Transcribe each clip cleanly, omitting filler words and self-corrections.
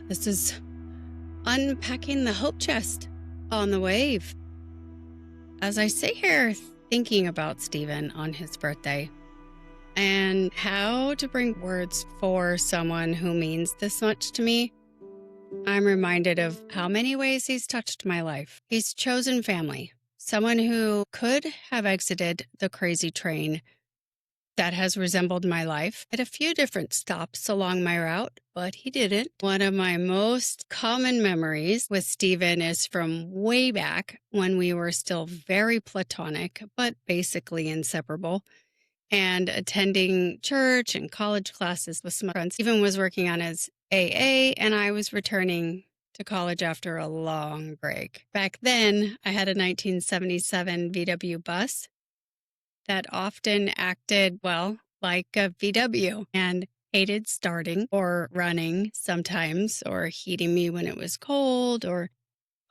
This is Unpacking the Hope Chest on the Wave. As I sit here thinking about Stephen on his birthday and how to bring words for someone who means this much to me, I'm reminded of how many ways he's touched my life. He's chosen family, someone who could have exited the crazy train that has resembled my life at a few different stops along my route, but he didn't. One of my most common memories with Stephen is from way back when we were still very platonic, but basically inseparable, and attending church and college classes with some friends. Stephen was working on his AA, and I was returning to college after a long break. Back then, I had a 1977 VW bus that often acted, well, like a VW and hated starting or running sometimes, or heating me when it was cold, or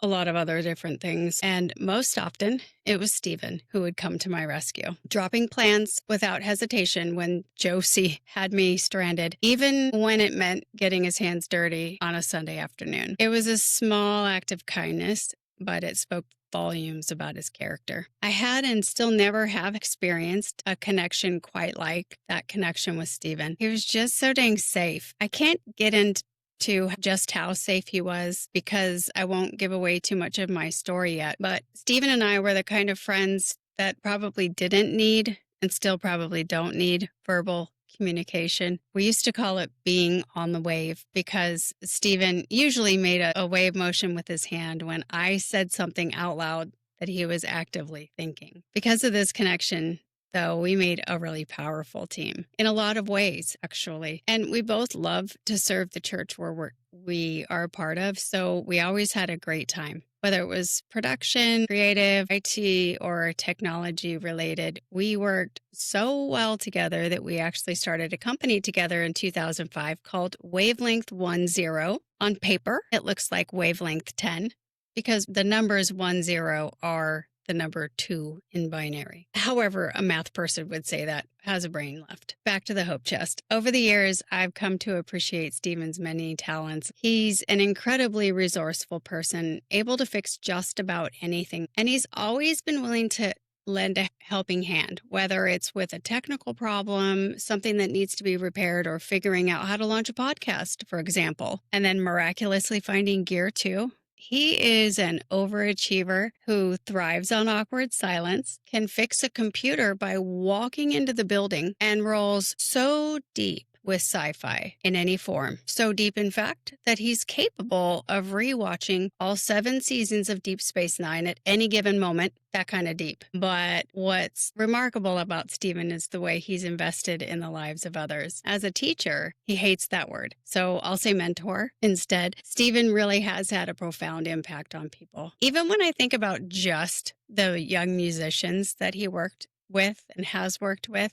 a lot of other different things. And most often, it was Stephen who would come to my rescue, dropping plans without hesitation when Josie had me stranded, even when it meant getting his hands dirty on a Sunday afternoon. It was a small act of kindness, but it spoke volumes about his character. I had and still never have experienced a connection quite like that connection with Stephen. He was just so dang safe. I can't get into just how safe he was because I won't give away too much of my story yet. But Stephen and I were the kind of friends that probably didn't need and still probably don't need verbal communication. We used to call it being on the wave because Stephen usually made a wave motion with his hand when I said something out loud that he was actively thinking. Because of this connection, though, we made a really powerful team in a lot of ways, actually. And we both love to serve the church where we are a part of, so we always had a great time. Whether it was production, creative, IT, or technology related, we worked so well together that we actually started a company together in 2005 called Wavelength 10. On paper, it looks like Wavelength 10 because the numbers 10 are the number 2 in binary. However, a math person would say that has a brain left. Back to the Hope Chest. Over the years, I've come to appreciate Stephen's many talents. He's an incredibly resourceful person, able to fix just about anything. And he's always been willing to lend a helping hand, whether it's with a technical problem, something that needs to be repaired, or figuring out how to launch a podcast, for example, and then miraculously finding gear too. He is an overachiever who thrives on awkward silence, can fix a computer by walking into the building, and rolls so deep with sci-fi in any form. So deep, in fact, that he's capable of rewatching all 7 seasons of Deep Space Nine at any given moment, that kind of deep. But what's remarkable about Stephen is the way he's invested in the lives of others. As a teacher, he hates that word, so I'll say mentor instead. Stephen really has had a profound impact on people. Even when I think about just the young musicians that he worked with and has worked with,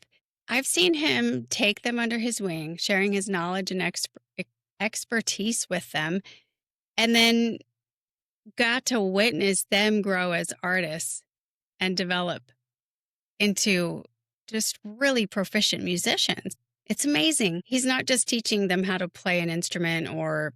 I've seen him take them under his wing, sharing his knowledge and expertise with them, and then got to witness them grow as artists and develop into just really proficient musicians. It's amazing. He's not just teaching them how to play an instrument or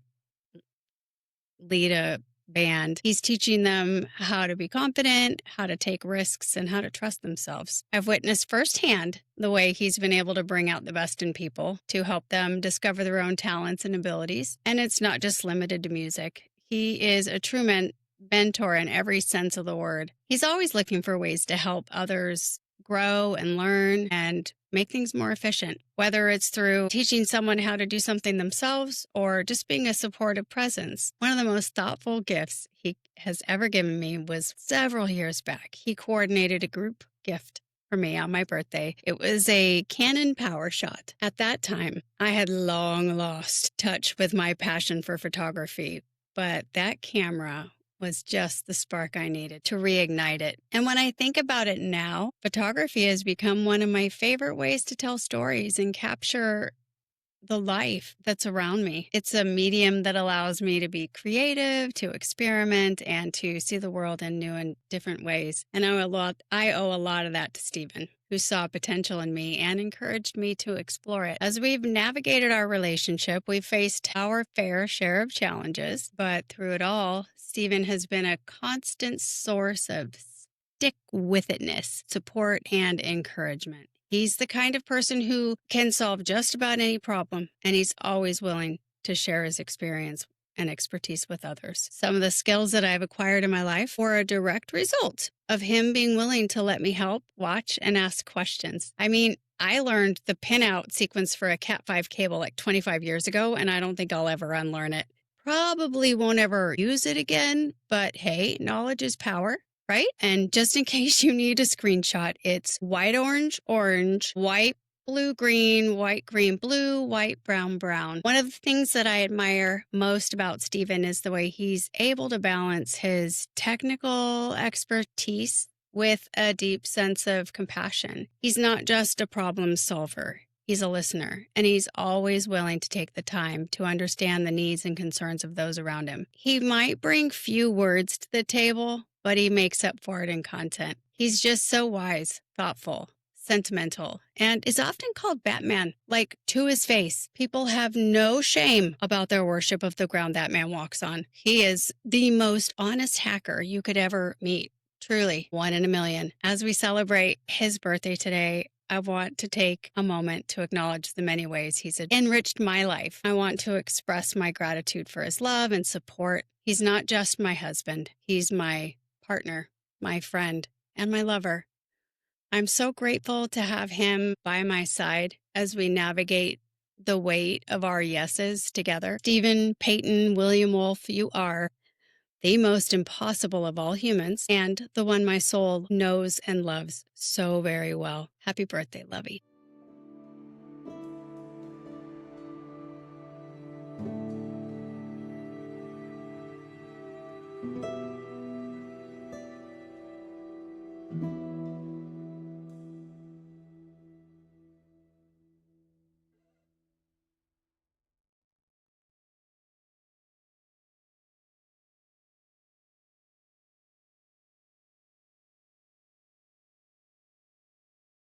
lead a band. He's teaching them how to be confident, how to take risks, and how to trust themselves. I've witnessed firsthand the way he's been able to bring out the best in people to help them discover their own talents and abilities. And it's not just limited to music. He is a true mentor in every sense of the word. He's always looking for ways to help others grow and learn and make things more efficient, whether it's through teaching someone how to do something themselves or just being a supportive presence. One of the most thoughtful gifts he has ever given me was several years back. He coordinated a group gift for me on my birthday. It was a Canon PowerShot. At that time, I had long lost touch with my passion for photography, but that camera was just the spark I needed to reignite it. And when I think about it now, photography has become one of my favorite ways to tell stories and capture the life that's around me. It's a medium that allows me to be creative, to experiment, and to see the world in new and different ways. And I owe a lot of that to Stephen. who saw potential in me and encouraged me to explore it. As we've navigated our relationship, we've faced our fair share of challenges, but through it all, Stephen has been a constant source of stick with itness, support, and encouragement. He's the kind of person who can solve just about any problem, and he's always willing to share his experience and expertise with others. Some of the skills that I've acquired in my life were a direct result of him being willing to let me help, watch, and ask questions. I mean, I learned the pinout sequence for a Cat 5 cable like 25 years ago, and I don't think I'll ever unlearn it. Probably won't ever use it again, but hey, knowledge is power, right? And just in case you need a screenshot, it's white, orange, white, blue, green, blue, white, brown, brown. One of the things that I admire most about Stephen is the way he's able to balance his technical expertise with a deep sense of compassion. He's not just a problem solver. He's a listener, and he's always willing to take the time to understand the needs and concerns of those around him. He might bring few words to the table, but he makes up for it in content. He's just so wise, thoughtful, sentimental, and is often called Batman, like to his face. People have no shame about their worship of the ground that man walks on. He is the most honest hacker you could ever meet. Truly, one in a million. As we celebrate his birthday today, I want to take a moment to acknowledge the many ways he's enriched my life. I want to express my gratitude for his love and support. He's not just my husband. He's my partner, my friend, and my lover. I'm so grateful to have him by my side as we navigate the weight of our yeses together. Stephen, Peyton, William Wolfe, you are the most impossible of all humans and the one my soul knows and loves so very well. Happy birthday, Lovey.